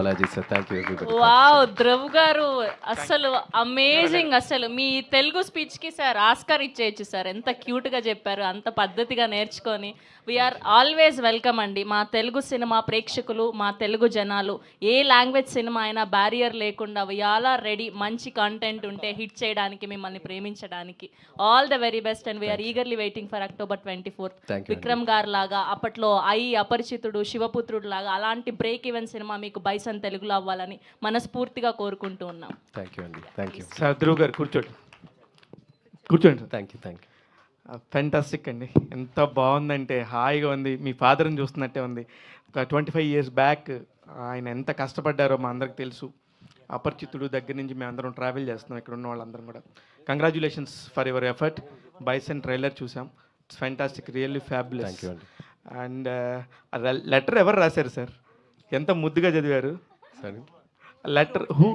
Balaji sir, thank you everybody. Wow Dhruv గారు అసలు amazing. అసలు మీ తెలుగు స్పీచ్కి సార్ ఆస్కార్ ఇచ్చేయచ్చు సార్. ఎంత క్యూట్గా చెప్పారు, అంత పద్ధతిగా నేర్చుకొని. వీఆర్ ఆల్వేస్ వెల్కమ్ అండి. మా తెలుగు సినిమా ప్రేక్షకులు, మా తెలుగు జనాలు, ఏ లాంగ్వేజ్ సినిమా అయినా బ్యారియర్ లేకుండా వీఆర్ ఆర్ రెడీ. మంచి కంటెంట్ ఉంటే హిట్ చేయడానికి, మిమ్మల్ని ప్రేమించడానికి. All the very best and we're eagerly waiting for October 24th. Thank you, Vikram గారు లాగా, అప్పట్లో అపరిచితుడు, శివపుత్రుడు లాగా అలాంటి బ్రేక్ ఈవెన్ సినిమా మీకు బైసన్ తెలుగులో అవ్వాలని మనస్ఫూర్తిగా కోరుకుంటూ ఉన్నాం. Thank you అండి. Thank you. సార్ ధ్రువ్ గారు కూర్చోండి సార్. Thank you. ఫెంటాస్టిక్ అండి. ఎంత బాగుందంటే హాయిగా ఉంది. మీ ఫాదర్ని చూస్తున్నట్టే ఉంది. ఒక 25 years బ్యాక్ ఆయన ఎంత కష్టపడ్డారో మా అందరికి తెలుసు. అపరిచితుడు దగ్గర నుంచి మేము అందరం ట్రావెల్ చేస్తున్నాం, ఇక్కడ ఉన్న వాళ్ళందరం కూడా. Congratulations for your effort. Bison trailer చూసాం, it's fantastic, really fabulous. Thank you అండి. అండ్ లెటర్ ఎవరు రాశారు సార్? ఎంత ముద్దుగా చదివారు. Sorry. Letter who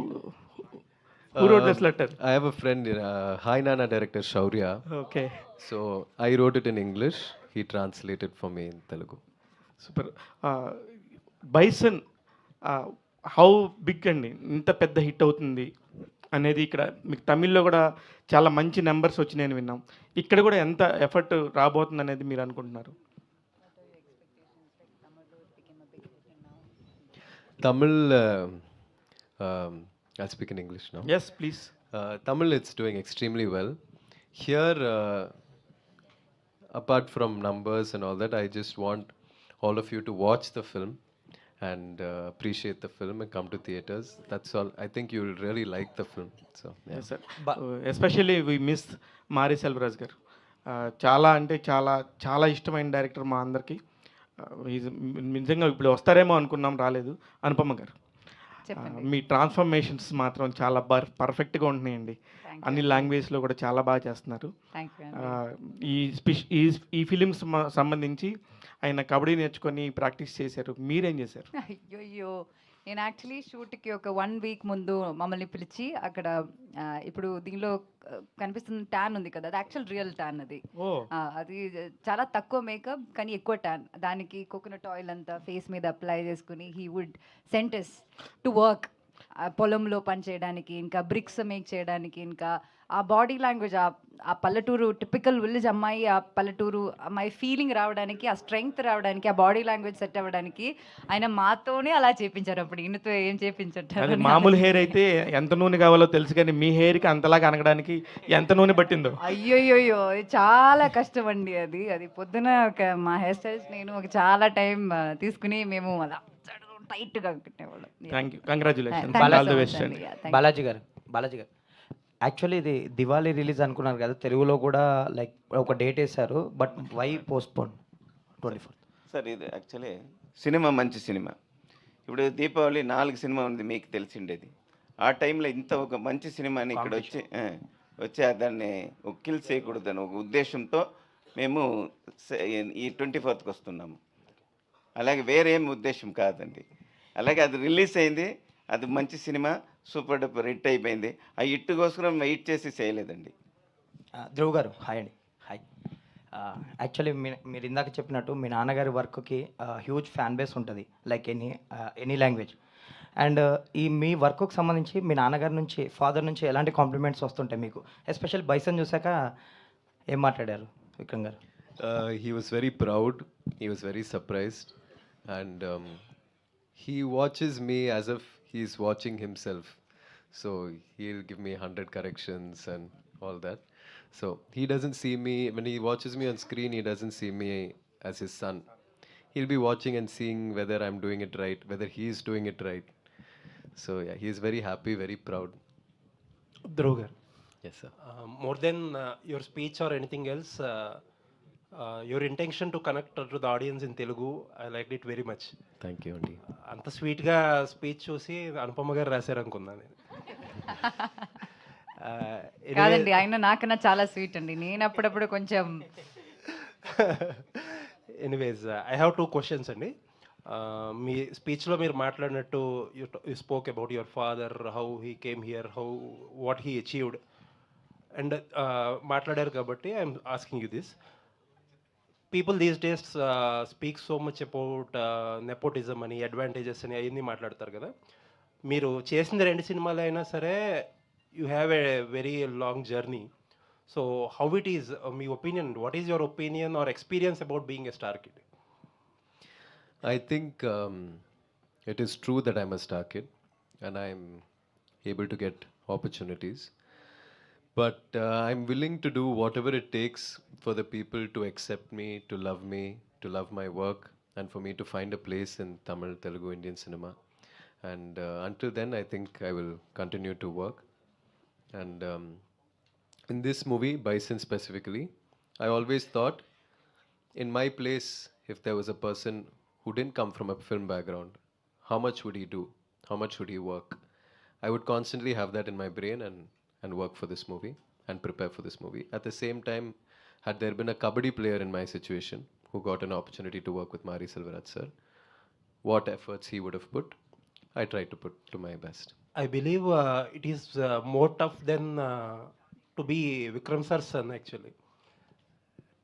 wrote this letter? I have a friend, Hi Nana director Shaurya. Okay. So I wrote it in English. He translated for me in Telugu. Super. Bison how big అండి, ఇంత పెద్ద hit అవుతుంది అనేది ఇక్కడ మీకు తమిళ్లో కూడా చాలా మంచి నెంబర్స్ వచ్చినాయని విన్నాం. ఇక్కడ కూడా ఎంత ఎఫర్ట్ రాబోతుంది అనేది మీరు అనుకుంటున్నారు? Tamil, I'll speak in English now. Yes please. Tamil, it's doing extremely well. Here, apart from numbers and all that, I just want all of you to watch the film and appreciate the film and come to theaters. That's all. I think you will really like the film. So, yeah. Yes sir. Especially we miss Mari Selvaraj గారు. చాలా అంటే చాలా చాలా ఇష్టమైన director మా అందరికీ. నిజంగా ఇప్పుడు వస్తారేమో అనుకున్నాం, రాలేదు. అనుపమ గారు, మీ ట్రాన్స్ఫర్మేషన్స్ మాత్రం చాలా పర్ఫెక్ట్గా ఉంటున్నాయండి. అన్ని లాంగ్వేజ్లో కూడా చాలా బాగా చేస్తున్నారు. ఈ ఫిలిమ్స్ సంబంధించి ఆయన కబడ్డీ నేర్చుకొని ప్రాక్టీస్ చేశారు, మీరేం చేశారు? అయ్యో, నేను యాక్చువల్లీ షూట్కి ఒక 1 week ముందు మమ్మల్ని పిలిచి అక్కడ ఇప్పుడు దీనిలో కనిపిస్తున్న ట్యాన్ ఉంది కదా, అది యాక్చువల్ రియల్ ట్యాన్. అది అది చాలా తక్కువ మేకప్ కానీ ఎక్కువ ట్యాన్. దానికి కోకోనట్ ఆయిల్ అంతా ఫేస్ మీద అప్లై చేసుకుని హీ వుడ్ సెంటెస్ టు వర్క్, పొలంలో పని చేయడానికి, ఇంకా బ్రిక్స్ మేక్ చేయడానికి, ఇంకా ఆ బాడీ లాంగ్వేజ్, ఆ పల్లెటూరు టిపికల్ విలేజ్ అమ్మాయి, ఆ పల్లెటూరు అమ్మాయి ఫీలింగ్ రావడానికి, ఆ స్ట్రెంగ్త్ రావడానికి, ఆ బాడీ లాంగ్వేజ్ సెట్ అవ్వడానికి ఆయన మాతోనే అలా చేపించారు. అప్పుడు ఈయనతో ఏం చేపించారు? మామూలు హెయిర్ అయితే ఎంత నూనె కావాలో తెలుసు, కానీ మీ హెయిర్కి అంతలాగా అనగడానికి ఎంత నూనె పట్టిందో. అయ్యోయ్యో, చాలా కష్టం అండి. అది పొద్దున మా హెయిర్ స్టైల్స్ నేను చాలా టైం తీసుకుని మేము అలా టైట్గా పెట్టేవాళ్ళం. Thank you, congratulations. Balaji garu actually ఇది దివాళీ రిలీజ్ అనుకున్నారు కదా, తెలుగులో కూడా లైక్ ఒక డేట్ వేశారు, but why postpone 24th? Sir ఇది యాక్చువల్లీ సినిమా మంచి సినిమా. ఇప్పుడు దీపావళి 4 సినిమా ఉంది మీకు తెలిసిండేది. ఆ టైంలో ఇంత ఒక మంచి సినిమాని ఇక్కడ వచ్చి దాన్ని ఒక కిల్ చేయకూడదని ఒక ఉద్దేశంతో మేము ఈ 24th వస్తున్నాము. అలాగే వేరేం ఉద్దేశం కాదండి. అలాగే అది రిలీజ్ అయింది, అది మంచి సినిమా, సూపర్ డూపర్ హిట్ అయిపోయింది. ఆ హిట్ కోసం వెయిట్ చేసి చేయలేదండి. ధ్రువ్ గారు హాయ్ అండి. హాయ్. యాక్చువల్లీ మీరు ఇందాక చెప్పినట్టు మీ నాన్నగారి వర్క్కి హ్యూజ్ ఫ్యాన్ బేస్ ఉంటుంది, లైక్ ఎనీ లాంగ్వేజ్. అండ్ మీ వర్క్కి సంబంధించి మీ నాన్నగారి నుంచి, ఫాదర్ నుంచి ఎలాంటి కాంప్లిమెంట్స్ వస్తుంటాయి మీకు? ఎస్పెషల్ బైసన్ చూసాక ఏం మాట్లాడారు విక్రమ్ గారు? He was very proud. He was very surprised. And he watches me as if he's watching himself. So he'll give me 100 corrections and all that. So he doesn't see me, when he watches me on screen, he doesn't see me as his son. He'll be watching and seeing whether I'm doing it right, whether he's doing it right. So yeah, he's very happy, very proud. Dhruv garu. Yes, sir. More than your speech or anything else, your intention to connect to the audience in Telugu, I liked it very much. Thank you అండి. అంత స్వీట్గా speech చూసి అనుపమ గారు రాశారు అనుకున్నాను నేను. కాదండి, ఆయన నాకన్నా చాలా స్వీట్ అండి. నేను అప్పుడప్పుడు కొంచెం ఎనీవేస్ ఐ హ్యావ్ 2 questions అండి. మీ స్పీచ్లో మీరు మాట్లాడినట్టు you spoke about your father, how he came here, what he achieved, and మాట్లాడారు కాబట్టి I'm asking you this. People these days speak so much about nepotism అని, అడ్వాంటేజెస్ అని అవన్నీ మాట్లాడతారు కదా. మీరు చేసిన 2 సినిమాలు అయినా సరే you have a very long journey. So how it is, me opinion, what is your opinion or experience about being a star kid? I think it is true that I'm a star kid and I'm able to get opportunities. But I'm willing to do whatever it takes for the people to accept me, to love my work, and for me to find a place in Tamil, Telugu, Indian cinema. And until then, I think I will continue to work. And in this movie, Bison specifically, I always thought, in my place, if there was a person who didn't come from a film background, how much would he do? How much would he work? I would constantly have that in my brain and work for this movie and prepare for this movie. At the same time, had there been a kabaddi player in my situation who got an opportunity to work with Mari Selvaraj sir, what efforts he would have put, I tried to put to my best. I believe it is more tough than to be Vikram sir's son, actually.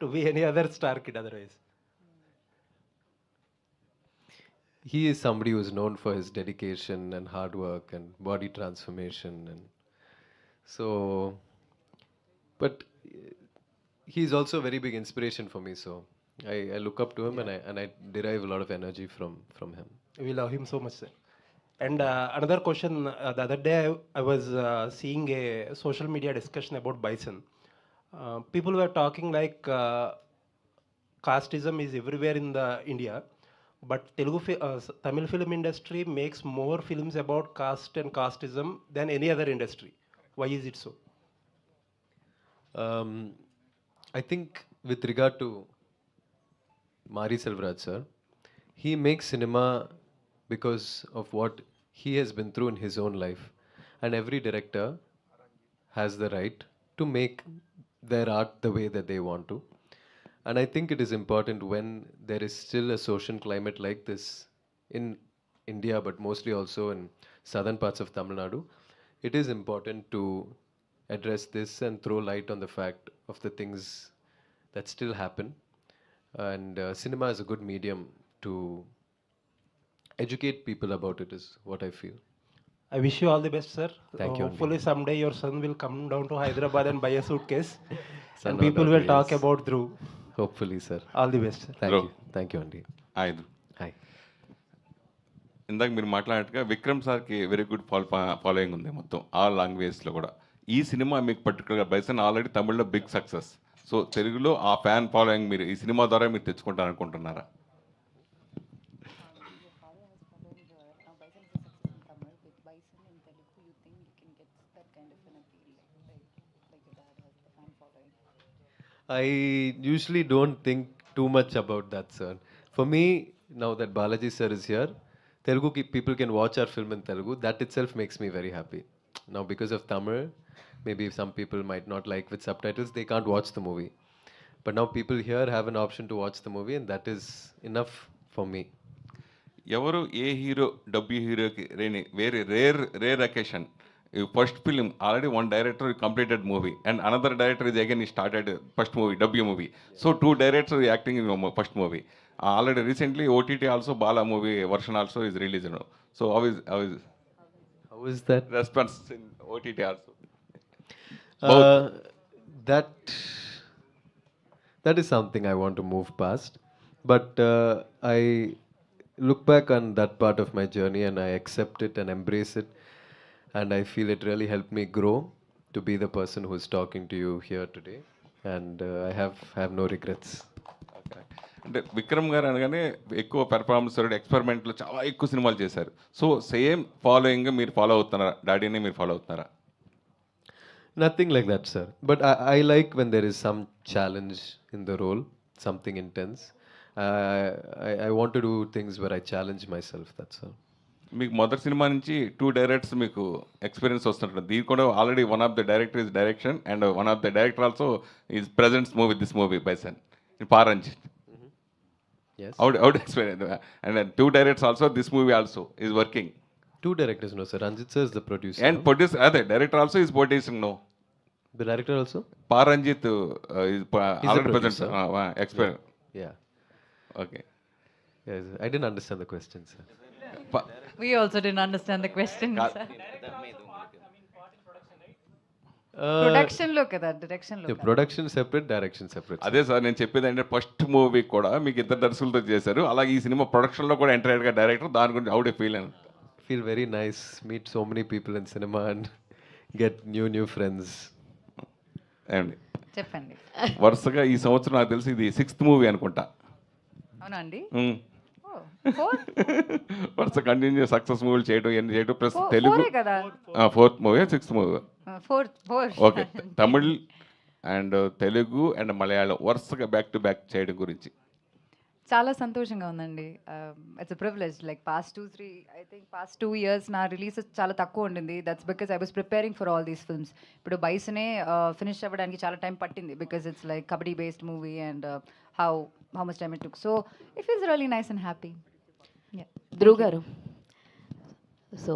To be any other star kid otherwise. He is somebody who is known for his dedication and hard work and body transformation, and so, but he's also a very big inspiration for me, so I look up to him, and I derive a lot of energy from him. We love him so much, sir. And another question, the other day I was seeing a social media discussion about Bison. People were talking like casteism is everywhere in the India, but Tamil film industry makes more films about caste and casteism than any other industry. Why is it so? I think with regard to Mari Selvaraj sir, he makes cinema because of what he has been through in his own life, and every director has the right to make their art the way that they want to. And I think it is important when there is still a social climate like this in India, but mostly also in southern parts of Tamil Nadu, it is important to address this and throw light on the fact of the things that still happen. And cinema is a good medium to educate people about it, is what I feel. I wish you all the best, sir. Thank you, Hopefully someday your son will come down to Hyderabad and buy a suitcase Son and or people will daughter, talk yes. about Dhruv. Hopefully, sir. All the best, sir. Thank you, Andy. ఐదు Hi. ఇందాక మీరు మాట్లాడినట్టుగా విక్రమ్ సార్కి very good following ఉంది మొత్తం all లాంగ్వేజ్లో కూడా. ఈ cinema మీకు పర్టికులర్గా బైసన్ ఆల్రెడీ తమిళ్లో బిగ్ సక్సెస్. సో తెలుగులో ఆ ఫ్యాన్ ఫాలోయింగ్ మీరు ఈ సినిమా ద్వారా మీరు తెచ్చుకుంటారనుకుంటున్నారా? I usually don't think too much about that, sir. For me, now that Balaji sir is here, people can watch our film in Telugu. That itself makes me very happy. Now, because of Tamil, maybe some people might not like with subtitles, they can't watch the movie. But now people here have an option to watch the movie, and that is enough for me. ఎవరు ఏ hero డబ్బు హీరోకి వేరే rare occasion. First film already one director completed movie and another director is again started first movie W movie. So 2 directors acting in first movie. Already recently OTT also Bala movie version also is release. So how is that response in OTT also? That is something I want to move past. But I look back on that part of my journey and I accept it and embrace it. And I feel it really helped me grow to be the person who is talking to you here today. And I have no regrets. అంటే విక్రమ్ గారు అనగానే ఎక్కువ performance ఎక్స్పెరిమెంట్లు చాలా ఎక్కువ సినిమాలు చేశారు. So same following మీరు follow అవుతున్నారా? డాడీని మీరు ఫాలో అవుతున్నారా? Nothing like that, sir. But I like when there is some challenge in the role, something intense. I want to do things where I challenge myself, that's all. మీకు మొదటి cinema నుంచి 2 directors మీకు experience వస్తుంటుంది. దీని కూడా already one of the director is direction and one of the director also is presents movie this movie bison in Paramjit. Yes. How to explain it? And then 2 directors also, this movie also is working. 2 directors, no, sir. Ranjit sir is the producer. And producer, director also is producing, no. The director also? Paranjit is already producer. present. Yeah. Okay. Yes, I didn't understand the question, sir. We also didn't understand the question, sir. Production లో కదా, direction లో The కదా. production separate, direction separate. sir. అదే sir నేను చెప్పేది అంటే first movie కూడా మీకు ఇద్దరు దర్శకులతో చేశారు, అలాగే ఈ సినిమా ప్రొడక్షన్లో కూడా ఎంటైర్గా డైరెక్టర్, దాని గురించి అవుడే ఫీల్ అని. Feel very nice, meet so many people in cinema and get new friends. ఏమండి చెప్పండి. వరుసగా ఈ సంవత్సరం నాకు తెలిసి ఇది 6th మూవీ అనుకుంటా. అవునా అండి? మ్మ్. ఫోర్ వరుస కంటిన్యూ సక్సెస్ మూవీలు చేయడం ఎన్ని చేయడం ప్లస్ తెలుగు ఫోరే కదా. 4th movie 6th movie. Four okay. Tamil and Telugu and Malayalam వరుసగా బ్యాక్ టు బ్యాక్ చేయడం గురించి చాలా సంతోషంగా ఉందండి. It's privilege. Like past 2 years నా రిలీజెస్ చాలా తక్కువ ఉండింది. That's because I was preparing for all these films. ఇప్పుడు బైసనే ఫినిష్ అవ్వడానికి చాలా టైం పట్టింది, because it's like kabaddi based movie and how much time it took. So it feels really nice and happy. Dhruv garu. So,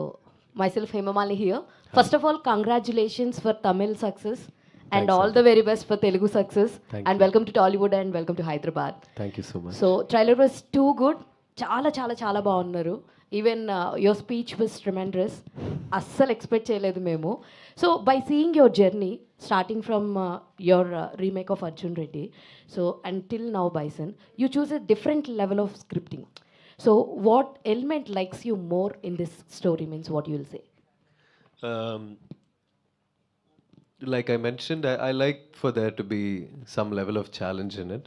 myself Hemamali here. First of all, congratulations for Tamil success and Thanks, all sir. the very best for Telugu success. Thank And you. welcome to Tollywood and welcome to Hyderabad. Thank you so much. So, trailer was too good. చాలా చాలా చాలా బాగున్నారు. Even your speech was tremendous. అస్సలు expect చేయలేదు మేము. So by seeing your journey starting from your remake of Arjun Reddy, so until now bison, you choose a different level of scripting. So what element likes you more in this story, means what you will say? Like I mentioned, I like for there to be some level of challenge in it.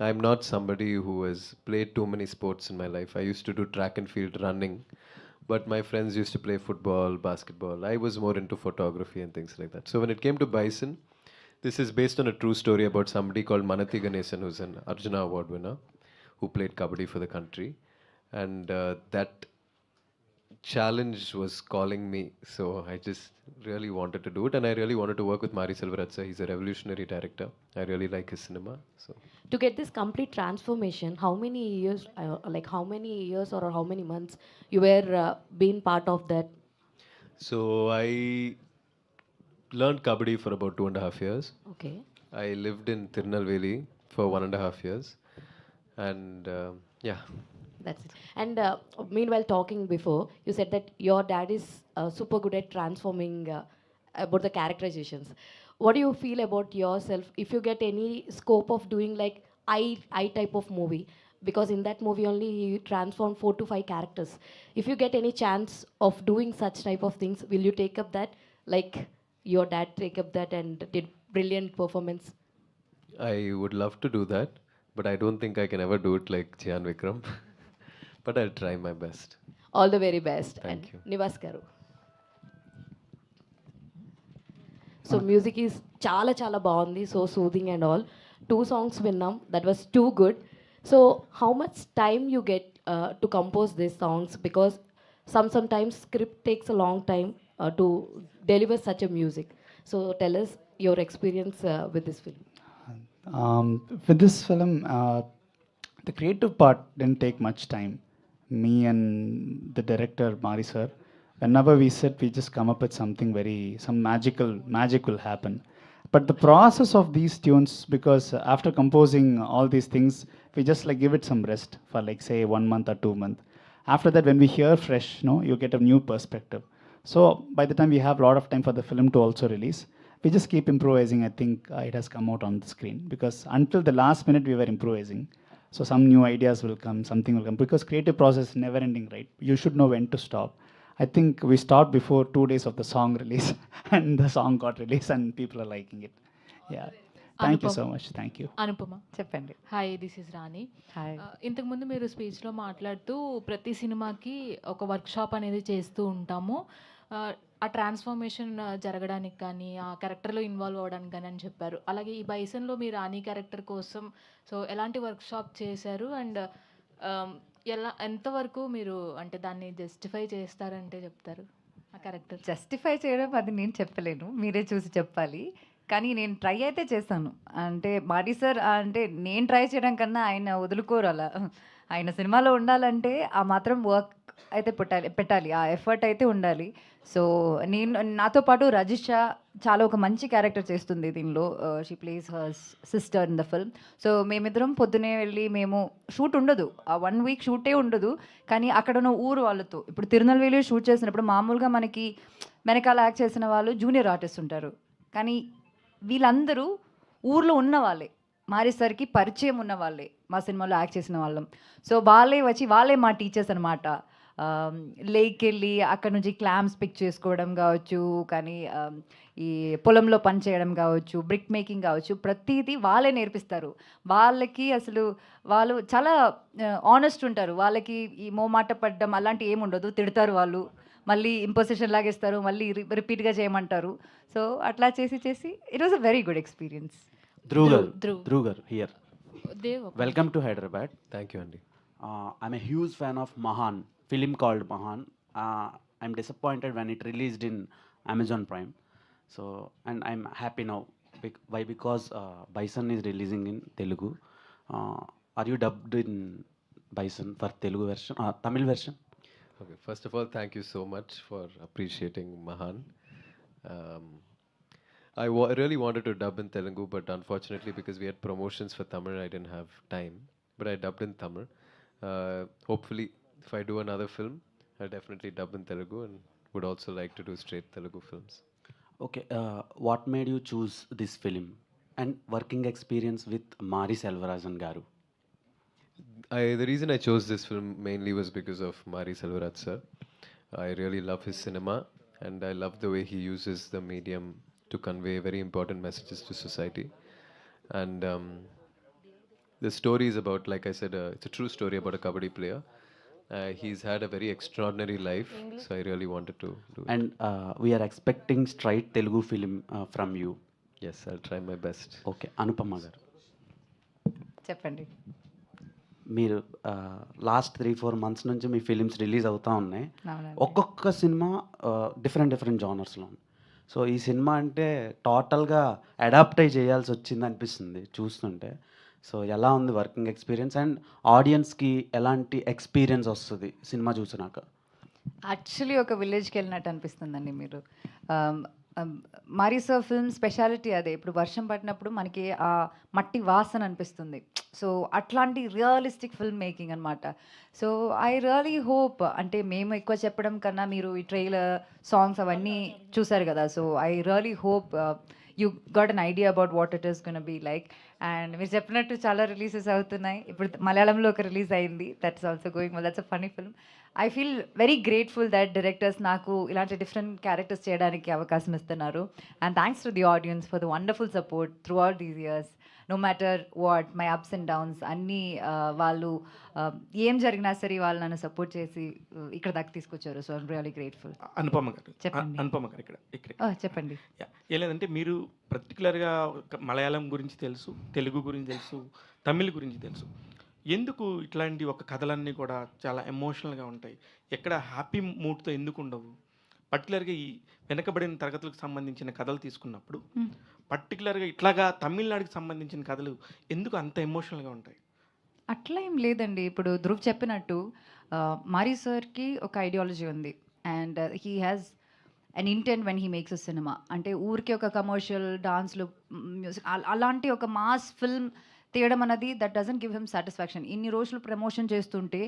I'm not somebody who has played too many sports in my life. I used to do track and field running, but my friends used to play football, basketball. I was more into photography and things like that. So when it came to Bison, this is based on a true story about somebody called Manathi Ganesan, who's an Arjuna Award winner, who played kabaddi for the country. And that challenge was calling me, so I just really wanted to do it, and I really wanted to work with Mari Selvaratsa. He's a revolutionary director. I really like his cinema. So To get this complete transformation, how many years, how many years or how many months you were being part of that? so I learned kabaddi for about 2.5 years. Okay. I lived in Tirunelveli for 1.5 years, and yeah. That's it. And meanwhile, talking before, you said that your dad is super good at transforming about the characterizations. What do you feel about yourself if you get any scope of doing like I type of movie? Because in that movie only he transformed 4 to 5 characters. If you get any chance of doing such type of things, will you take up that? Like your dad take up that and did brilliant performance? I would love to do that, but I don't think I can ever do it like Chyan Vikram. But I'll try my best. All the very best. Thank And you. Nivas garu. So music is chala chala బాగుంది, so soothing and all. 2 songs విన్నాం, that was too good. So how much time you get to compose these songs? Because sometimes script takes a long time to deliver such a music. So tell us your experience with this film. With this film, the creative part didn't take much time. Me and the director Mari sir, whenever we sit, we just come up with something some magic will happen. But the process of these tunes, because after composing all these things, we just like give it some rest for like say 1 month or 2 months. After that, when we hear fresh, you get a new perspective. So by the time we have a lot of time for the film to also release, we just keep improvising. I think it has come out on the screen, because until the last minute we were improvising. So some new ideas will come, something will come, because creative process is never ending, right? You should know when to stop. I think we stopped before 2 days of the song release and the song got released and people are liking it. Yeah. Thank you so much. Thank you. Anupama, చెప్పండి. Hi, this is Rani. Hi. ఇంతకుముందు మీరు స్పీచ్లో మాట్లాడుతూ ప్రతి సినిమాకి ఒక workshop అనేది చేస్తూ ఉంటాము, ఆ ట్రాన్స్ఫర్మేషన్ జరగడానికి కానీ ఆ క్యారెక్టర్లో ఇన్వాల్వ్ అవ్వడానికి కానీ అని చెప్పారు. అలాగే ఈ బైసన్లో మీరు రాణి క్యారెక్టర్ కోసం సో ఎలాంటి వర్క్షాప్ చేశారు అండ్ ఎంతవరకు మీరు అంటే దాన్ని జస్టిఫై చేస్తారంటే చెప్తారు ఆ క్యారెక్టర్? జస్టిఫై చేయడం అది నేను చెప్పలేను, మీరే చూసి చెప్పాలి. కానీ నేను ట్రై అయితే చేశాను. అంటే మారీ సార్ అంటే నేను ట్రై చేయడం కన్నా ఆయన వదులుకోరు అలా. ఆయన సినిమాలో ఉండాలంటే ఆ మాత్రం వర్క్ అయితే పెట్టాలి, ఆ ఎఫర్ట్ అయితే ఉండాలి. సో నాతో పాటు రజిషా చాలా ఒక మంచి క్యారెక్టర్ చేస్తుంది దీనిలో. She place her sister in the film. So మేమిద్దరం పొద్దునే వెళ్ళి, మేము షూట్ ఉండదు, ఆ 1 వీక్ షూటే ఉండదు, కానీ అక్కడ ఉన్న ఊరు వాళ్ళతో, ఇప్పుడు తిరునల్వేలి షూట్ చేసినప్పుడు మామూలుగా మనకి వెనకాల యాక్ట్ చేసిన వాళ్ళు జూనియర్ ఆర్టిస్ట్ ఉంటారు, కానీ వీళ్ళందరూ ఊర్లో ఉన్న వాళ్ళే, మారి సార్కి పరిచయం ఉన్న వాళ్ళే, మా సినిమాలో యాక్ట్ చేసిన వాళ్ళం. సో వాళ్ళే మా టీచర్స్ అనమాట. లేక్కి వెళ్ళి అక్కడ నుంచి క్లామ్స్ పిక్ చేసుకోవడం కావచ్చు, కానీ ఈ పొలంలో పని చేయడం కావచ్చు, బ్రిక్ మేకింగ్ కావచ్చు, ప్రతిదీ వాళ్ళే నేర్పిస్తారు. వాళ్ళకి అసలు వాళ్ళు చాలా ఆనెస్ట్ ఉంటారు, వాళ్ళకి ఈ మోమాట పడ్డం అలాంటి ఏమి ఉండదు. తిడతారు వాళ్ళు, మళ్ళీ ఇంపోజిషన్ లాగేస్తారు, మళ్ళీ రిపీట్గా చేయమంటారు. సో అట్లా చేసి it was a very good experience. Dhruv garu here. Welcome to Hyderabad. Thank you, Andy. I'm a huge fan of Mahan, film called Mahan. I'm disappointed when it released in Amazon Prime. So, and I'm happy now. Why? Because Bison is releasing in Telugu. Are you dubbed in Bison for Telugu version, Tamil version? Okay, first of all, thank you so much for appreciating Mahan. I really wanted to dub in Telugu, but unfortunately, because we had promotions for Tamil, I didn't have time. But I dubbed in Tamil. Hopefully, if I do another film, I'll definitely dub in Telugu and would also like to do straight Telugu films. Okay, what made you choose this film and working experience with Mari Selvaraj garu? The reason I chose this film mainly was because of Mari Selvaraj sir. I really love his cinema, and I love the way he uses the medium to convey very important messages to society. And the story is about, like I said, it's a true story about a kabaddi player. He's had a very extraordinary life, so I really wanted to do it. And we are expecting straight Telugu film from you. Yes, I'll try my best. Okay, Anupama garu. చెప్పండి. మీరు last 3-4 months నుంచి మీ films release అవుతూ ఉన్నాయి. ఒక్కొక్క cinema different జానర్స్లో ఉంది. So ఈ cinema అంటే టోటల్గా అడాప్ట్ అయి చేయాల్సి వచ్చింది అనిపిస్తుంది చూస్తుంటే. సో ఎలా ఉంది వర్కింగ్ ఎక్స్పీరియన్స్ అండ్ ఆడియన్స్కి ఎలాంటి ఎక్స్పీరియన్స్ వస్తుంది సినిమా చూసినాక? యాక్చువల్లీ ఒక విలేజ్కి వెళ్ళినట్టు అనిపిస్తుందండి. మీరు మారీ సార్ ఫిల్మ్ స్పెషాలిటీ అదే, ఇప్పుడు వర్షం పడినప్పుడు మనకి ఆ మట్టి వాసన అనిపిస్తుంది. సో అట్లాంటి రియలిస్టిక్ ఫిల్మ్ మేకింగ్ అనమాట. సో ఐ రియలీ హోప్, అంటే మేము ఎక్కువ చెప్పడం కన్నా మీరు ఈ ట్రైలర్ సాంగ్స్ అవన్నీ చూసారు కదా, so I really hope you got an idea about what it is gonna be like. And మీరు చెప్పినట్టు చాలా రిలీజెస్ అవుతున్నాయి. ఇప్పుడు మలయాళంలో ఒక రిలీజ్ అయింది, that's also going well, that's a funny film. I feel very grateful that directors నాకు ఇలాంటి డిఫరెంట్ క్యారెక్టర్స్ చేయడానికి అవకాశం ఇస్తున్నారు. And thanks to the audience for the wonderful support throughout these years. No matter what my ups and downs అన్నీ వాళ్ళు ఏం జరిగినా సరే వాళ్ళు నన్ను సపోర్ట్ చేసి ఇక్కడ దాకా తీసుకొచ్చారు. So I'm really grateful. Anupama గారు ఇక్కడ చెప్పండి. ఏం లేదంటే మీరు పర్టికులర్గా మలయాళం గురించి తెలుసు, తెలుగు గురించి తెలుసు, తమిళ్ గురించి తెలుసు. ఎందుకు ఇట్లాంటి ఒక కథలన్నీ కూడా చాలా ఎమోషనల్గా ఉంటాయి, ఎక్కడ హ్యాపీ మూడ్తో ఎందుకు ఉండవు? పర్టికులర్గా ఈ వెనకబడిన తరగతులకు సంబంధించిన కథలు తీసుకున్నప్పుడు పర్టికులర్గా ఇట్లాగా తమిళనాడుకి సంబంధించిన కథలు ఎందుకు అంత ఎమోషనల్గా ఉంటాయి? అట్లా ఏం లేదండి. ఇప్పుడు ధ్రువ్ చెప్పినట్టు మారీ సార్కి ఒక ఐడియాలజీ ఉంది, and he has an intent when he makes a cinema. అంటే ఊరికి ఒక కమర్షియల్ డాన్స్లు మ్యూజిక్ అలాంటి ఒక మాస్ ఫిల్మ్ తీయడం అన్నది that doesn't give him satisfaction. ఇన్ని రోజులు ప్రమోషన్ చేస్తుంటే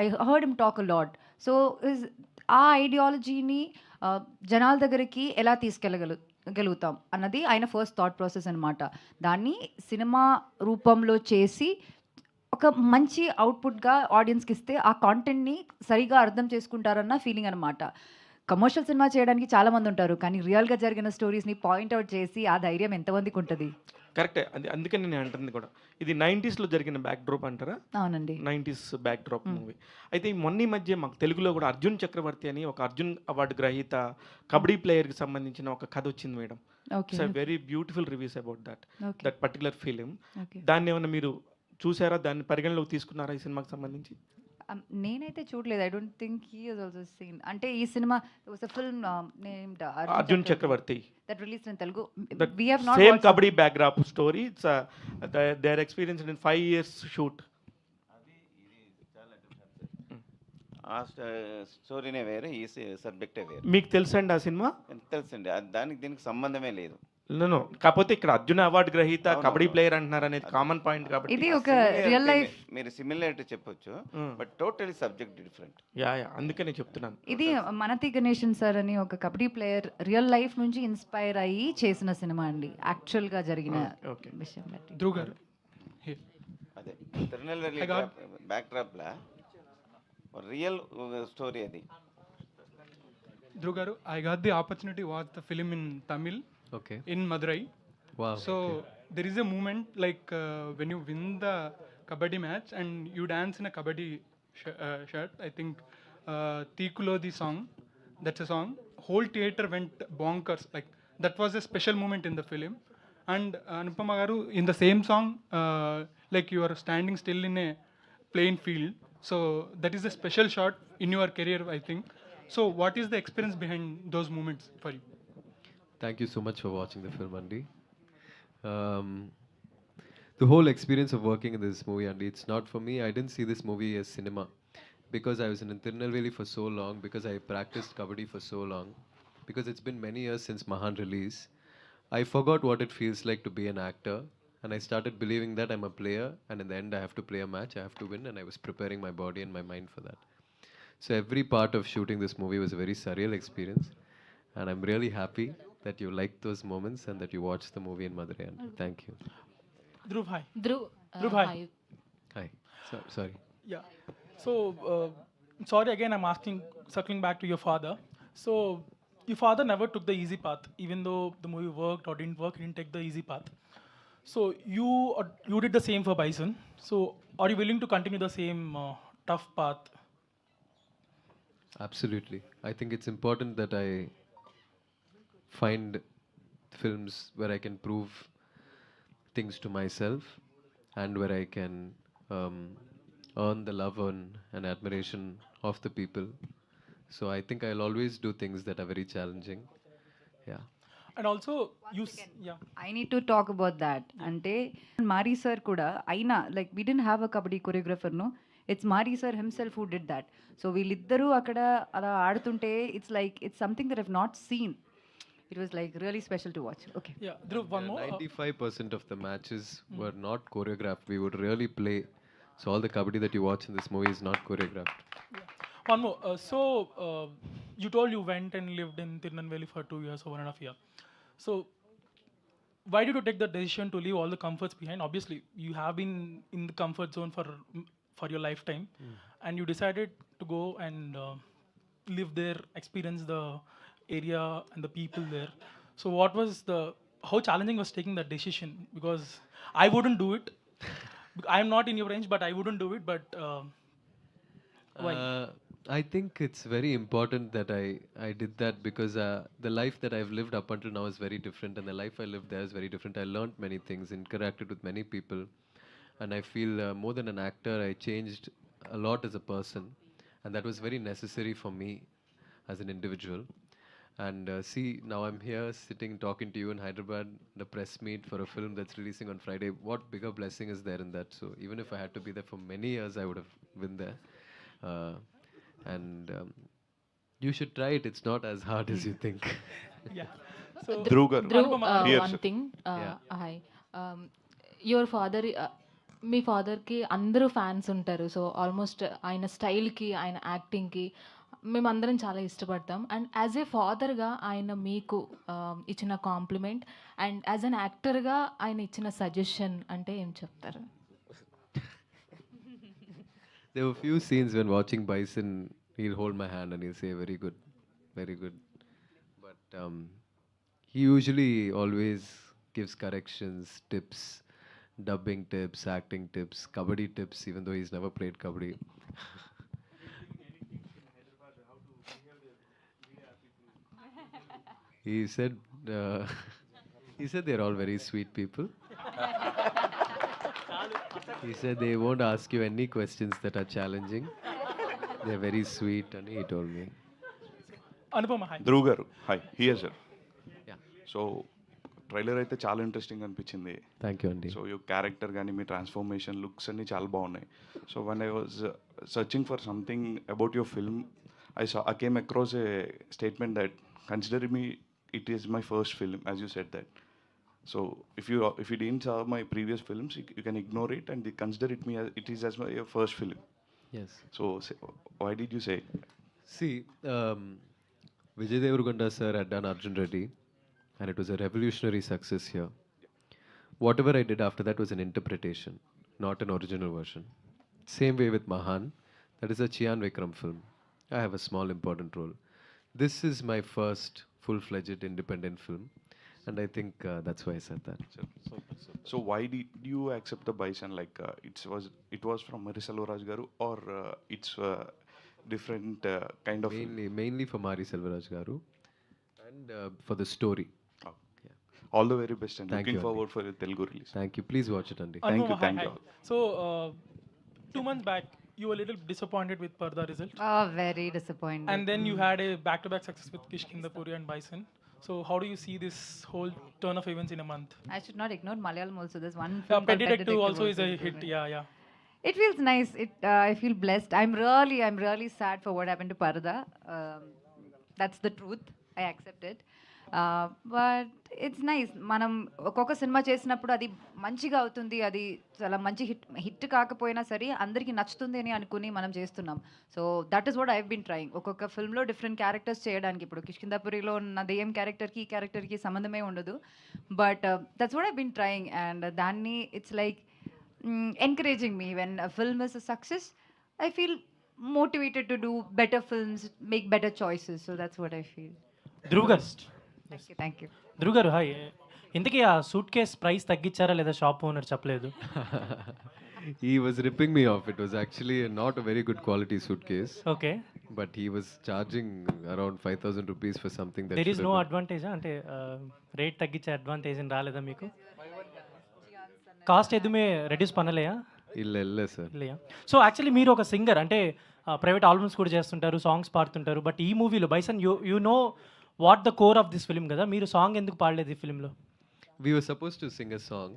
I heard him talk a lot. So ఆ ఐడియాలజీని జనాల దగ్గరికి ఎలా తీసుకెళ్ళగలుగుతాం అన్నది ఆయన ఫస్ట్ థాట్ ప్రాసెస్ అనమాట. దాన్ని సినిమా రూపంలో చేసి ఒక మంచి అవుట్పుట్గా ఆడియన్స్కి ఇస్తే ఆ కాంటెంట్ని సరిగా అర్థం చేసుకుంటారన్న ఫీలింగ్ అనమాట. కమర్షియల్ సినిమా చేయడానికి చాలామంది ఉంటారు, కానీ రియల్గా జరిగిన స్టోరీస్ని పాయింట్అవుట్ చేసి ఆ ధైర్యం ఎంతమందికి ఉంటుంది? కరెక్టే, అందుకని నేను అంటుంది కూడా ఇది 90sలో జరిగిన బ్యాక్ డ్రాప్ అంటారా? అవునండి, 90s బ్యాక్ డ్రాప్ మూవీ. అయితే ఈ మొన్న మధ్య మాకు తెలుగులో కూడా అర్జున్ చక్రవర్తి అని ఒక అర్జున్ అవార్డు గ్రహీత కబడ్డీ ప్లేయర్కి సంబంధించిన ఒక కథ వచ్చింది madam. It's a very beautiful reviews about that particular film. దాన్ని ఏమన్నా మీరు చూసారా, దాన్ని పరిగణలోకి తీసుకున్నారా ఈ సినిమాకి సంబంధించి? నేనైతే చూడలేదు. I don't think he was also seen. అంటే ఈ cinema was a film named Arjun Chakravarthy that released in Telugu. We have not same watched kabaddi backdrop story. It's they are experienced in 5 years shoot. ఆ స్టోరీనే వేరే, ఈ సబ్జెక్టే వేరే. మీకు తెలుసండి ఆ cinema? తెలుసండి, దానికి దీనికి సంబంధమే లేదు. నో కాకపోతే ఇక్కడ అర్జున అవార్డు గ్రహీత అవును, కబడ్డీ అవును. ప్లేయర్ అంటున్నారు అనేది కామన్ పాయింట్ కాబట్టి ఇది ఒక రియల్ లైఫ్. మీరు సిమిలారిటీ చెప్పొచ్చు, but totally subject different. Yeah అందుకనే చెప్తున్నాను. ఇది మనతి గణేషన్ సార్ అని ఒక కబడ్డీ ప్లేయర్ రియల్ లైఫ్ నుంచి ఇన్స్పైర్ అయ్యి చేసిన సినిమా అండి, యాక్చువల్ గా జరిగిన విషయం. ధ్రువ్ గారు, అదే తిరునెల్వేలి బ్యాక్ డ్రాప్ లా రియల్ స్టోరీ అది. Dhruv garu, I got the opportunity to watch the film in Tamil. Okay. In Madurai. Wow. So there is a moment like when you win the kabaddi match and you dance in a kabaddi shirt. I think Teekulo the song. That's a song. Whole theater went bonkers. Like that was a special moment in the film. And Anupama garu, in the same song, like you are standing still in a plain field. So that is a special shot in your career, I think. So what is the experience behind those moments for you? Thank you so much for watching the film, Andy. The whole experience of working in this movie, Andy, it's not for me. I didn't see this movie as cinema because I was in Tirunelveli for so long, because I practiced kabaddi for so long, because it's been many years since Mahan release. I forgot what it feels like to be an actor, and I started believing that I'm a player, and in the end I have to play a match, I have to win, and I was preparing my body and my mind for that. So every part of shooting this movie was a very surreal experience, and I'm really happy that you liked those moments and that you watched the movie in Madurai. And thank you. Dhruv, hi. Dhruv, hi. Hi. Sorry. Yeah. So, sorry again, I'm asking, circling back to your father. So, your father never took the easy path, even though the movie worked or didn't work, he didn't take the easy path. So, you did the same for Bison. So, are you willing to continue the same tough path? Absolutely. I think it's important that I find films where I can prove things to myself and where I can earn the love and admiration of the people. So I think I'll always do things that are very challenging. Yeah. And also, I need to talk about that. Ante Mari sir kuda aina, like we didn't have a kabaddi choreographer, no. It's Mari sir himself who did that. So వీళ్ళిద్దరూ అక్కడ అలా ఆడుతుంటే it's like it's something that I've not seen. It was like really special to watch. Okay. Yeah, Dhruv, one more. 95% of the matches were not choreographed. We would really play. So all the kabaddi that you watch in this movie is not choreographed. One more. You told you went and lived in Tirunelveli for 2 years or 1.5 years. So why did you take the decision to leave all the comforts behind? Obviously, you have been in the comfort zone for your lifetime, and you decided to go and live there, experience the area and the people there. So how challenging was taking that decision? Because I wouldn't do it. I'm not in your range, but I wouldn't do it. But why? I think it's very important that I did that because the life that I've lived up until now is very different, and the life I lived there is very different. I learned many things, interacted with many people, and I feel more than an actor, I changed a lot as a person, and that was very necessary for me as an individual. And see, now I'm here sitting talking to you in Hyderabad, the press meet for a film that's releasing on Friday. What bigger blessing is there in that? So even if I had to be there for many years, I would have been there. And you should try it. It's not as hard as you think. Yeah. So Dhruv, one thing. Hi. Your father, మీ ఫాదర్కి అందరూ fans ఉంటారు. So almost ఆయన స్టైల్కి, ఆయన యాక్టింగ్కి మేమందరం చాలా ఇష్టపడతాం. And as a ఫాదర్గా ఆయన మీకు ఇచ్చిన కాంప్లిమెంట్ అండ్ యాజ్ అన్ యాక్టర్గా ఆయన ఇచ్చిన సజెషన్ అంటే ఏం చెప్తారు? There were few scenes when watching Bison, he'll hold my hand and he'll say, very good, very good. But he usually always gives corrections, tips, dubbing tips, acting tips, kabaddi tips, even though he's never played kabaddi. He said they're all very sweet people. He said they won't ask you any questions that are challenging. They're very sweet, and he told me. Anupama, hi. Dhruv garu, hi. Here, sir. Yeah. So, trailer అయితే చాలా interesting అనిపించింది. Thank you అండి. So you character కానీ మీ transformation looks అన్నీ చాలా బాగున్నాయి. So one I was searching for something about your film, I came across a statement that consider me, it is my first film, as you said that. So if you didn't saw my previous films, you can ignore it and consider it me as it is as my first film. Yes. So why did you say? See, Vijay Deverakonda sir had done Arjun Reddy, and it was a revolutionary success here. Whatever I did after that was an interpretation, not an original version. Same way with Mahan, that is a Chian Vikram film. I have a small important role. This is my first full-fledged independent film, and I think that's why I said that. So why did you accept the Bison? Like it was from Mari Selvaraj garu, or it's different kind of Mainly for Mari Selvaraj garu, and for the story. All the very best, and Thank looking you, forward for the Telugu release. Thank you. Please watch it, Andy. Thank No, you, thank hi, you. hi. So 2 months back, you were a little disappointed with Parda result. Oh, very disappointed. And then you had a back-to-back success with Kishkindapuri and Bison. So how do you see this whole turn of events in a month? I should not ignore Malayalam also. There's one film called Pet Detective also is a doing hit. well. Yeah. It feels nice. I feel blessed. I'm really sad for what happened to Parda. That's the truth. I accept it. But it's nice. మనం ఒక్కొక్క cinema చేసినప్పుడు అది మంచిగా అవుతుంది, అది చాలా మంచి hit కాకపోయినా సరే అందరికీ నచ్చుతుంది అని అనుకుని మనం చేస్తున్నాం. So that is what I been trying. ఒక్కొక్క ఫిల్మ్లో డిఫరెంట్ క్యారెక్టర్స్ చేయడానికి, ఇప్పుడు కిష్కిందాపురిలో ఉన్న దెయ్యం క్యారెక్టర్కి ఈ క్యారెక్టర్కి సంబంధమే ఉండదు. But that's what I been trying, and దాన్ని it's like encouraging me. When a film is a success, I feel motivated to do better films, make better choices. So that's what I feel. Dhruv గారు, Thank you. Dhruv గారు hi. ఇంతకీ ఆ suit case price తగ్గించారా లేదా shop owner చెప్పలేదు? He was ripping me off. It was actually not a very good quality suitcase. Okay. But he was charging around 5,000 rupees for something that there is should no have been- advantage, అంటే రేట్ తగ్గించే advantage రాలేదా మీకు? Cost ఎదుమే reduce పనలేయా? ಇಲ್ಲ sir. இல்லையா? So actually మీరు ఒక సింగర్, అంటే ప్రైవేట్ ఆల్బమ్స్ కూడా చేస్తుంటారు, సాంగ్స్ పాడుతుంటారు. బట్ ఈ మూవీలో bison you know what the core of this film కదా, మీరు సాంగ్ ఎందుకు పాడలేదు ఈ ఫిల్మ్లో? We were supposed to sing a song,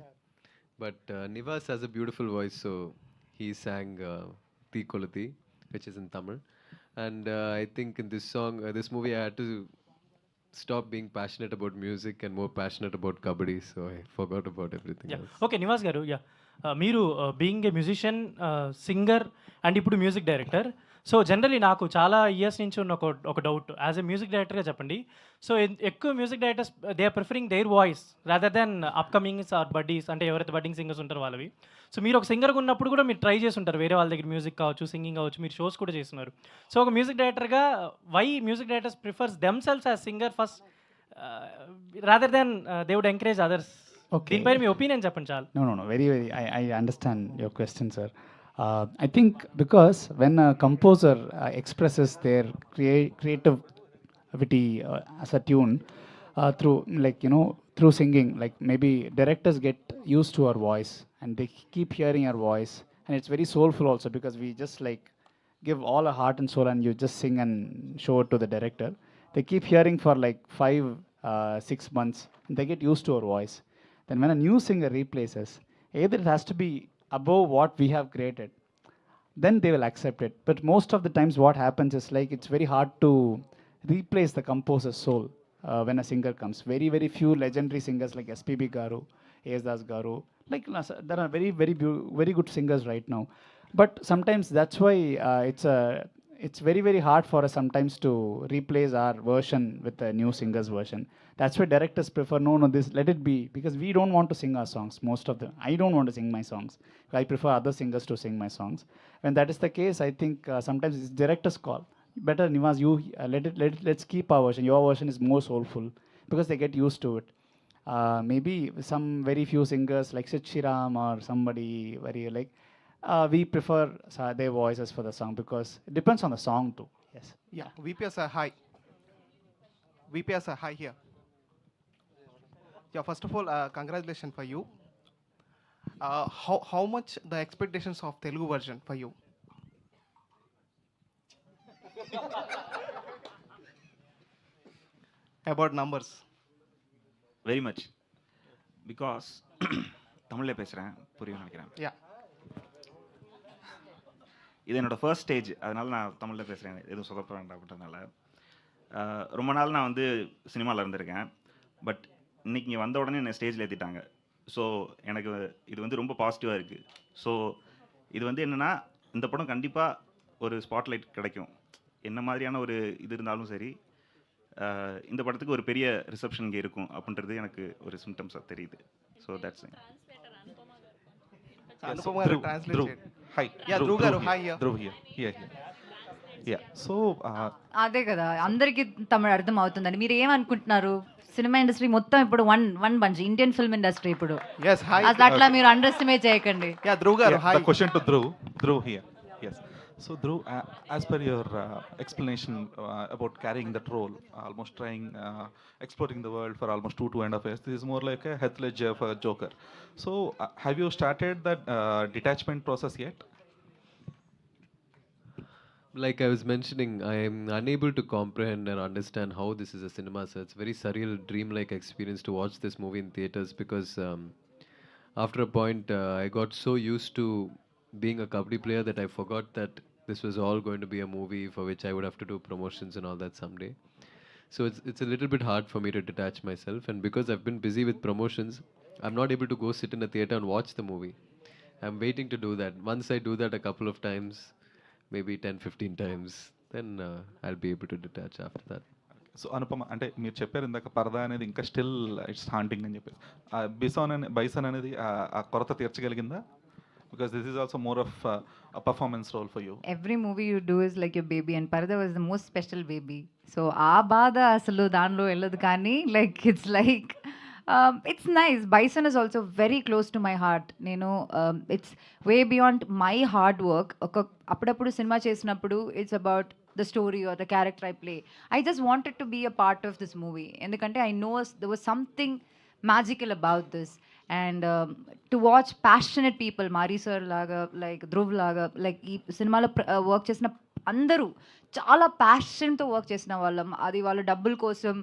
but Nivas has a beautiful voice, so he sang Thee Koluthi, which is in Tamil. And I think in this song, this movie, I had to stop being passionate about music and more passionate about kabaddi, so I forgot about everything else. Okay, Nivas గారు, yeah, మీరు being a musician, singer and ఇప్పుడు music director. So generally నాకు చాలా years నుంచి ఉన్న ఒక doubt, as a music డైరెక్టర్గా చెప్పండి. సో ఎక్కువ music directors they are preferring their voice rather than upcomings or buddies, అంటే ఎవరైతే బడ్డింగ్ సింగర్స్ ఉంటారో వాళ్ళవి. సో మీరు ఒక సింగర్గా ఉన్నప్పుడు కూడా మీరు ట్రై చేసి ఉంటారు, వేరే వాళ్ళ దగ్గర మ్యూజిక్ కావచ్చు, సింగింగ్ కావచ్చు, మీరు షోస్ కూడా చేస్తున్నారు. సో ఒక మ్యూజిక్ డైరెక్టర్గా why music directors prefers themselves as singer first rather than they would encourage others? దీనిపైన మీ ఒపీనియన్ చెప్పండి చాలు. No. Very. I understand your question, sir. I think because when a composer expresses their creativity as a tune through, through singing, like maybe directors get used to our voice and they keep hearing our voice, and it's very soulful also, because we just give all our heart and soul and you just sing and show it to the director. They keep hearing for 5-6 months and they get used to our voice. Then when a new singer replaces, either it has to be above what we have created, then they will accept it. But most of the times what happens is it's very hard to replace the composer's soul when a singer comes. Very, very few legendary singers like SPB Garu, A.S. Das Garu, there are very, very, very good singers right now. But sometimes that's why it's very, very hard for us sometimes to replace our version with a new singer's version. That's why directors prefer, no, this, let it be, because we don't want to sing our songs, most of them. I don't want to sing my songs. I prefer other singers to sing my songs. When that is the case, I think sometimes it's director's call. Better, Nivas, you let's keep our version. Your version is more soulful, because they get used to it. Maybe some very few singers like Sid Shriram or somebody very we prefer their voices for the song, because it depends on the song too. Yes. Yeah, VPS are high. VPS are high here. Yeah, first of all, congratulations for you. How much the expectations of Telugu version for you? About numbers. Very much. Because தமிழில் பேசுகிறேன், புரியும் நினைக்கிறேன். Yeah. இது என்னோட first stage, அதனால் நான் தமிழில் பேசுகிறேன், எதுவும் சொதப்ப வேண்டாம் அப்படின்றதுனால. ரொம்ப நாள் நான் வந்து சினிமாவில் இருந்திருக்கேன், பட் இன்றைக்கி இங்கே வந்த உடனே என்னை ஸ்டேஜில் ஏற்றிட்டாங்க. ஸோ எனக்கு இது வந்து ரொம்ப பாசிட்டிவாக இருக்குது. ஸோ இது வந்து என்னென்னா, இந்த படம் கண்டிப்பாக ஒரு ஸ்பாட்லைட் கிடைக்கும். என்ன மாதிரியான ஒரு இது இருந்தாலும் சரி, இந்த படத்துக்கு ஒரு பெரிய ரிசப்ஷன் இங்கே இருக்கும் அப்படின்றது எனக்கு ஒரு சிம்டம்ஸாக தெரியுது. So that's Anupama garu translate. Hi. Yeah, Dhruv garu, hi here. Dhruv here. Yeah. So, అదే కదా, అందరికీ తమిళ అర్థం అవుతుందండి. మీరు ఏమనుకుంటున్నారు? సినిమా ఇండస్ట్రీ మొత్తం ఇప్పుడు one bunch, Indian film industry ఇప్పుడు. Yes, hi. అట్లా మీరు అండర్ ఎస్టిమేట్ చేయకండి. Yeah, Dhruv garu, hi. The question to Dhruv here. Yes. So Dhruv, as per your explanation about carrying that role, almost trying, exploring the world for almost 2.5 years, this is more like a Heath Ledger for Joker. So have you started that detachment process yet? Like I was mentioning, I am unable to comprehend and understand how this is a cinema. So it's very surreal, dream-like experience to watch this movie in theaters, because after a point, I got so used to being a kabaddi player that I forgot that this was all going to be a movie for which I would have to do promotions and all that someday. So it's a little bit hard for me to detach myself, and because I've been busy with promotions, I'm not able to go sit in a theater and watch the movie. I'm waiting to do that. Once I do that a couple of times, maybe 10-15 times, then I'll be able to detach after that. So Anupama, అంటే మీరు చెప్పారు ఇందాక పరదా అనేది ఇంకా still it's haunting అని చెప్పేసి, bison అనేది ఆ కొరత తీర్చగలిగిందా? Because this is also more of a performance role for you. Every movie you do is like your baby, and Parada was the most special baby. So aa baada asalu danlo elladu kani, like it's like it's nice. Bison is also very close to my heart. It's way beyond my hard work. Appudu cinema chesinappudu it's about the story or the character I play. I just wanted to be a part of this movie. Endukante I know there was something magical about this. And to watch passionate people, Mari sir laga, like Dhruv laga, like ee సినిమాలో work చేసిన అందరూ చాలా ప్యాషన్తో work చేసిన వాళ్ళం. అది వాళ్ళ డబ్బుల కోసం,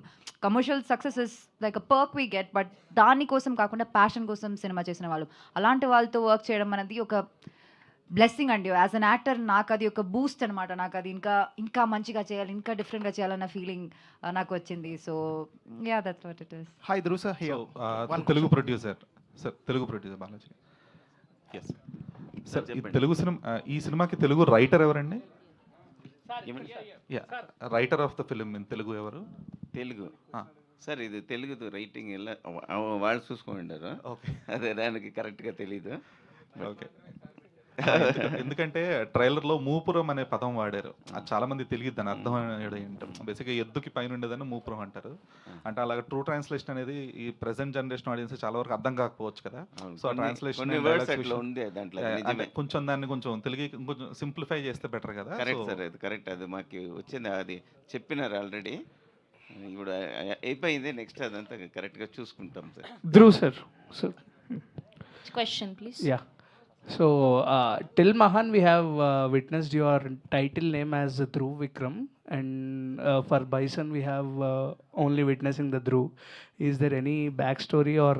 commercial success is like a perk we get, but దానికోసం కాకుండా ప్యాషన్ కోసం సినిమా చేసిన వాళ్ళు. అలాంటి వాళ్ళతో వర్క్ చేయడం అనేది ఒక బ్లెస్సింగ్ అండి. యాజ్ అన్ యాక్టర్ నాకు అది ఒక బూస్ట్ అనమాట. నాకు అది ఇంకా మంచిగా చేయాలి, ఇంకా డిఫరెంట్గా చేయాలన్న ఫీలింగ్ నాకు వచ్చింది. So yeah, that's what it is. Hi Dhruv sir here. Telugu producer sir, Telugu producer Balaji. Yes sir, Telugu cinema, ఈ సినిమాకి తెలుగు రైటర్ ఎవరండి? Writer of the film in Telugu ఎవరు? తెలుగు సార్, ఇది తెలుగు రైటింగ్ ఎలా వాళ్ళు చూసుకుంటారు. అదే దానికి కరెక్ట్గా తెలీదు. ఓకే. ఎందుకంటే ట్రైలర్లో మూపురం అనే పదం వాడారు. అది చాలా మంది తెలియదు దాని అర్థం ఏంటారు. బేసిక్గా ఎద్దుకి పైన ఉండేదని మూపురం అంటారు. అంటే అలాగే ట్రూ ట్రాన్స్లేషన్ అనేది ఈ ప్రెసెంట్ జనరేషన్ ఆడియన్స్ చాలా వరకు అర్థం కాకపోవచ్చు కదా. సో ఆ ట్రాన్స్లేషన్ కొంచెం దాన్ని కొంచెం తెలుగు కొంచెం సింప్లిఫై చేస్తే బెటర్ కదా. కరెక్ట్ సార్, అది కరెక్ట్. అది మాకు వచ్చింది, అది చెప్పినారు ఆల్రెడీ. ఇప్పుడు అయిపోయింది, నెక్స్ట్ అదంతా కరెక్ట్గా చూసుకుంటాం sir. Dhruv sir. Question please. Yeah. So, till Mahan, we have witnessed your title name as Dhruv Vikram, and for Bison, we have only witnessing the Dhruv. Is there any backstory or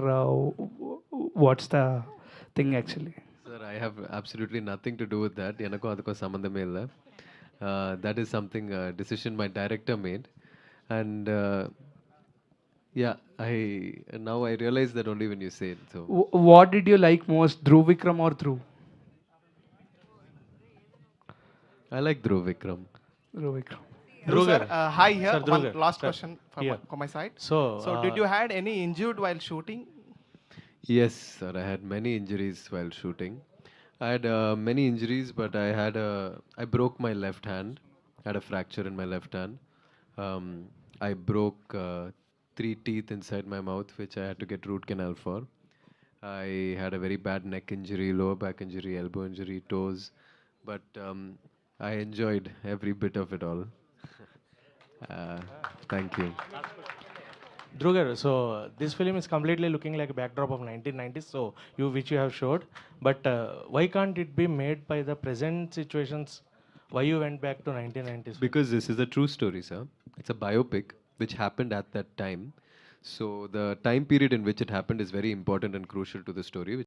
what's the thing actually? Sir, I have absolutely nothing to do with that. Yanako adko sambandhame illa. That is something decision my director made, and yeah, now I realize that only when you say it. So What did you like most, Dhruv Vikram or Dhruv? I like Dhruv Vikram. Dhruv Vikram. Dhruv sir, hi here. Sir, Dhruv One sir. last Sir. question from my side. So did you had any injured while shooting? Yes, sir. I had many injuries while shooting. I had many injuries, but I broke my left hand. I had a fracture in my left hand. I broke 3 teeth inside my mouth, which I had to get root canal for. I had a very bad neck injury, lower back injury, elbow injury, toes. But I enjoyed every bit of it all. Thank you. Dhruv garu, so this film is completely looking like a backdrop of 1990s, so which you have showed, but why can't it be made by the present situations? Why you went back to 1990s? Because this is a true story, sir. It's a biopic which happened at that time. So the time period in which it happened is very important and crucial to the story,